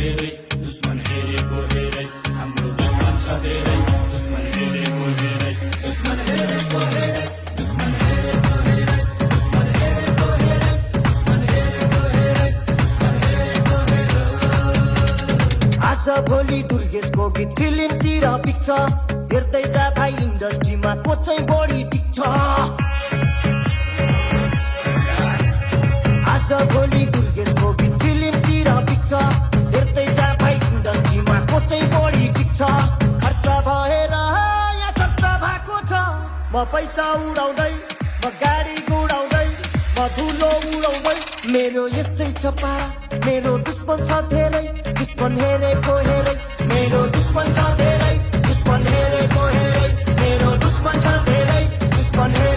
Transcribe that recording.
धेरै दुश्मन हेरेको हेरै हाम्रो दुश्मन छ धेरै दुश्मन हेरेको हेरै दुश्मन हेरेको हेरै दुश्मन हेरेको हेरै दुश्मन हेरेको हेरै दुश्मन हेरेको हेरै दुश्मन हेरेको हेरै आज भोलि दुर्गेशको गीत फिल्मतिर पिक्छ हेर्दै जा भाइ इन्डस्ट्रीमा को चाहिँ बढी टिक्छ आज भोलि दुर्गेशको गीत फिल्मतिर पिक्छ हेर्दै जा भाइ इन्डस्ट्रीमा को चाहिँ बढी टिक्छ खर्च भएर यहाँ चर्चा भएको छ म पैसा उडाउँदै म गाडी गुडाउँदै म धुलो उडाउँदै मेरो यस्तै छ पारा मेरो दुश्मन छ धेरै दुश्मन हेरेको हेरै मेरो दुश्मन छ धेरै दुश्मन हेरेको हेरै मेरो दुश्मन छ धेरै दुश्मन हेरेको